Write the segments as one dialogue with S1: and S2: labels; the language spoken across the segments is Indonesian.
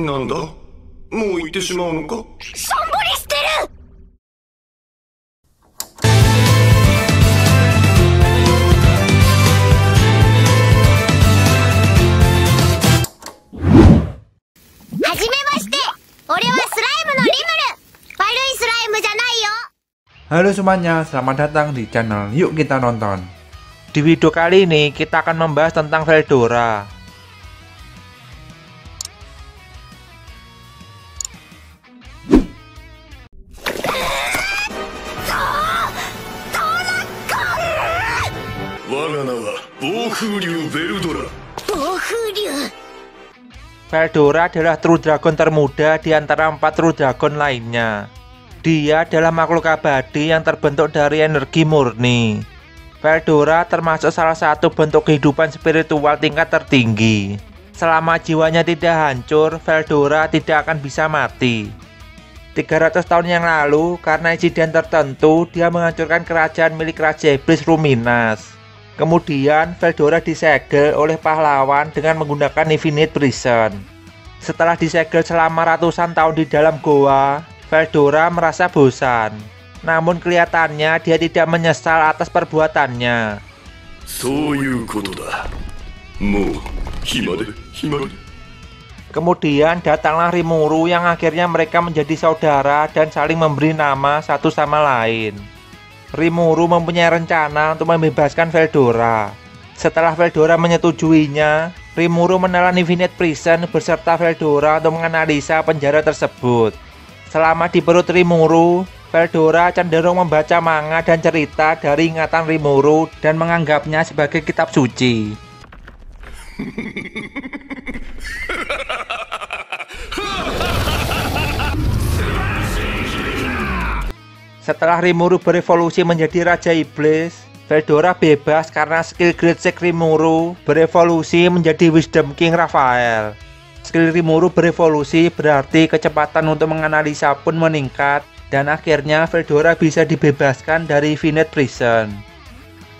S1: なんだ、もう行ってしまうのか。
S2: しょんぼりしてる。はじめまして、俺はスライムのリムル。悪いスライムじゃないよ。
S3: Halo semuanya, selamat datang di channel Yuk Kita Nonton. Di video kali ini kita akan membahas tentang Veldora. Veldora adalah True Dragon termuda di antara 4 True Dragon lainnya. Dia adalah makhluk abadi yang terbentuk dari energi murni. Veldora termasuk salah satu bentuk kehidupan spiritual tingkat tertinggi. Selama jiwanya tidak hancur, Veldora tidak akan bisa mati. 300 tahun yang lalu, karena insiden tertentu, dia menghancurkan kerajaan milik Raja Iblis Luminas. Kemudian, Veldora disegel oleh pahlawan dengan menggunakan Infinite Prison. Setelah disegel selama ratusan tahun di dalam goa, Veldora merasa bosan. Namun kelihatannya dia tidak menyesal atas perbuatannya. Kemudian datanglah Rimuru yang akhirnya mereka menjadi saudara dan saling memberi nama satu sama lain. Rimuru mempunyai rencana untuk membebaskan Veldora. Setelah Veldora menyetujuinya, Rimuru menelan Infinite Prison beserta Veldora untuk menganalisa penjara tersebut. Selama di perut Rimuru, Veldora cenderung membaca manga dan cerita dari ingatan Rimuru dan menganggapnya sebagai kitab suci. Setelah Rimuru berevolusi menjadi Raja Iblis, Veldora bebas karena skill Great Six Rimuru berevolusi menjadi Wisdom King Raphael. Skill Rimuru berevolusi berarti kecepatan untuk menganalisa pun meningkat, dan akhirnya Veldora bisa dibebaskan dari Infinite Prison.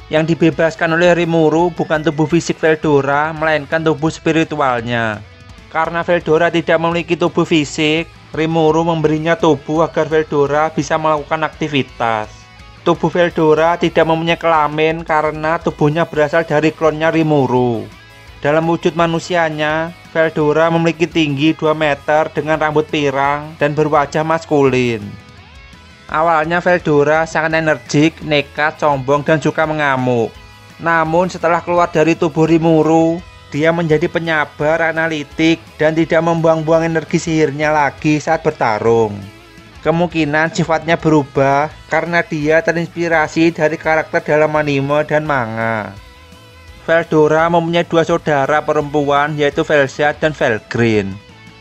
S3: Yang dibebaskan oleh Rimuru bukan tubuh fisik Veldora, melainkan tubuh spiritualnya. Karena Veldora tidak memiliki tubuh fisik, Rimuru memberinya tubuh agar Veldora bisa melakukan aktivitas. Tubuh Veldora tidak mempunyai kelamin karena tubuhnya berasal dari klonnya Rimuru. Dalam wujud manusianya, Veldora memiliki tinggi 2 meter dengan rambut pirang dan berwajah maskulin. Awalnya Veldora sangat energik, nekat, sombong, dan suka mengamuk. Namun setelah keluar dari tubuh Rimuru, dia menjadi penyabar, analitik, dan tidak membuang-buang energi sihirnya lagi saat bertarung. Kemungkinan sifatnya berubah karena dia terinspirasi dari karakter dalam anime dan manga. Veldora mempunyai 2 saudara perempuan, yaitu Velshad dan Velgreen.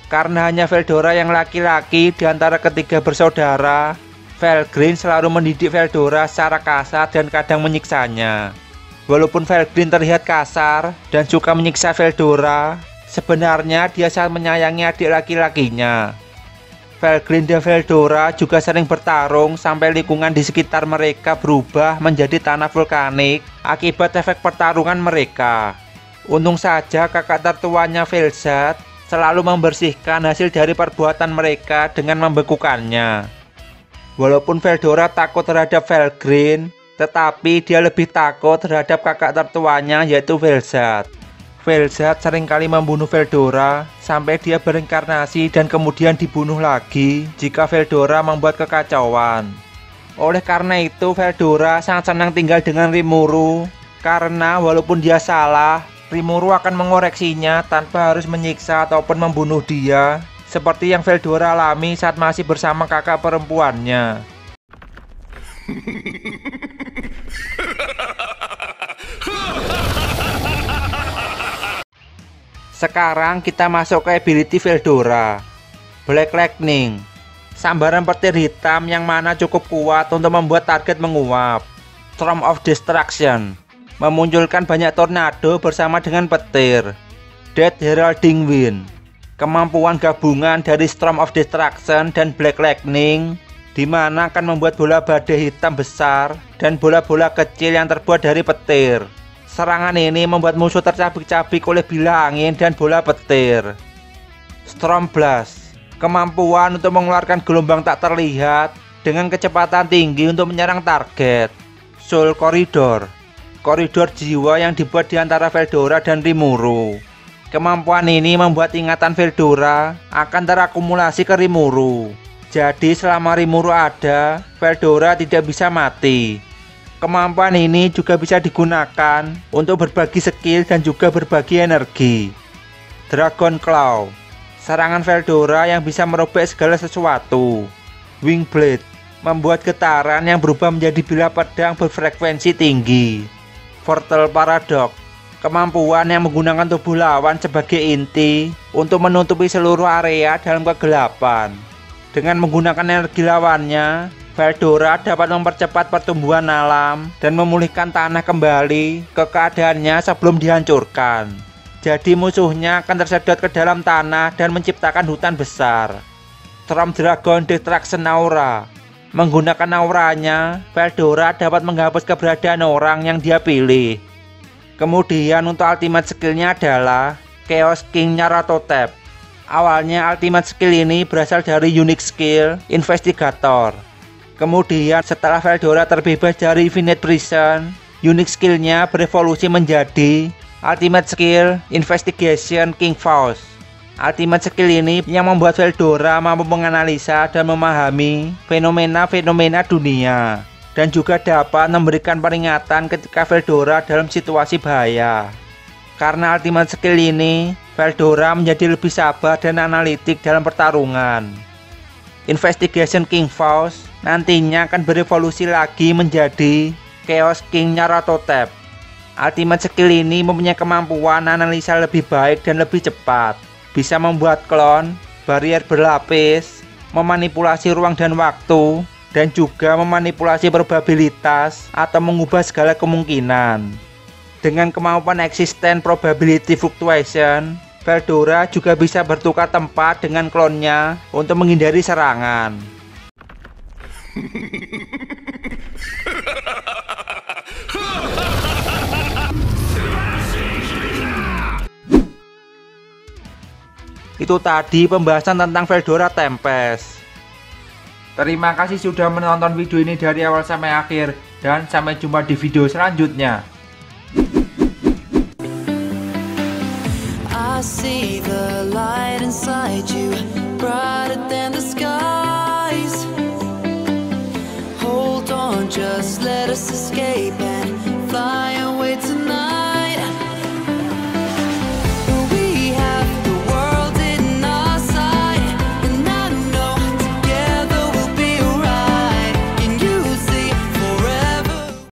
S3: Karena hanya Veldora yang laki-laki di antara ketiga bersaudara, Velgreen selalu mendidik Veldora secara kasar dan kadang menyiksanya. Walaupun Velgreen terlihat kasar dan suka menyiksa Veldora, sebenarnya dia sangat menyayangi adik laki-lakinya. Velgreen dan Veldora juga sering bertarung sampai lingkungan di sekitar mereka berubah menjadi tanah vulkanik akibat efek pertarungan mereka. Untung saja kakak tertuanya Velshad selalu membersihkan hasil dari perbuatan mereka dengan membekukannya. Walaupun Veldora takut terhadap Velgreen, tetapi dia lebih takut terhadap kakak tertuanya, yaitu Velshad. Velshad seringkali membunuh Veldora sampai dia berinkarnasi dan kemudian dibunuh lagi jika Veldora membuat kekacauan. Oleh karena itu Veldora sangat senang tinggal dengan Rimuru, karena walaupun dia salah, Rimuru akan mengoreksinya tanpa harus menyiksa ataupun membunuh dia, seperti yang Veldora alami saat masih bersama kakak perempuannya. Sekarang kita masuk ke ability Veldora, Black Lightning, sambaran petir hitam yang mana cukup kuat untuk membuat target menguap. Storm of Destruction, memunculkan banyak tornado bersama dengan petir. Death Heralding Wind, kemampuan gabungan dari Storm of Destruction dan Black Lightning, di mana akan membuat bola badai hitam besar dan bola-bola kecil yang terbuat dari petir. Serangan ini membuat musuh tercabik-cabik oleh bilah angin dan bola petir. Storm Blast, kemampuan untuk mengeluarkan gelombang tak terlihat dengan kecepatan tinggi untuk menyerang target. Soul Corridor, koridor jiwa yang dibuat di antara Veldora dan Rimuru. Kemampuan ini membuat ingatan Veldora akan terakumulasi ke Rimuru. Jadi selama Rimuru ada, Veldora tidak bisa mati. Kemampuan ini juga bisa digunakan untuk berbagi skill dan juga berbagi energi. Dragon Claw, serangan Veldora yang bisa merobek segala sesuatu. Wing Blade, membuat getaran yang berubah menjadi bilah pedang berfrekuensi tinggi. Vortal Paradox, kemampuan yang menggunakan tubuh lawan sebagai inti untuk menutupi seluruh area dalam kegelapan. Dengan menggunakan energi lawannya, Veldora dapat mempercepat pertumbuhan alam dan memulihkan tanah kembali ke keadaannya sebelum dihancurkan. Jadi musuhnya akan tersedot ke dalam tanah dan menciptakan hutan besar. Storm Dragon Destruction Aura, menggunakan auranya, Veldora dapat menghapus keberadaan orang yang dia pilih. Kemudian untuk ultimate skillnya adalah Chaos King Nyarlathotep. Awalnya ultimate skill ini berasal dari unique skill Investigator. Kemudian setelah Veldora terbebas dari Infinite Prison, unique skillnya berevolusi menjadi ultimate skill Investigation King Faust. Ultimate skill ini yang membuat Veldora mampu menganalisa dan memahami fenomena-fenomena dunia, dan juga dapat memberikan peringatan ketika Veldora dalam situasi bahaya. Karena ultimate skill ini, Veldora menjadi lebih sabar dan analitik dalam pertarungan. Investigation King Faust nantinya akan berevolusi lagi menjadi Chaos King Nyarlathotep. Ultimate skill ini mempunyai kemampuan analisa lebih baik dan lebih cepat, bisa membuat klon, barrier berlapis, memanipulasi ruang dan waktu, dan juga memanipulasi probabilitas atau mengubah segala kemungkinan. Dengan kemampuan Existence Probability Fluctuation, Veldora juga bisa bertukar tempat dengan klonnya untuk menghindari serangan. Itu tadi pembahasan tentang Veldora Tempest. Terima kasih sudah menonton video ini dari awal sampai akhir, dan sampai jumpa di video selanjutnya.
S4: I see the light inside you.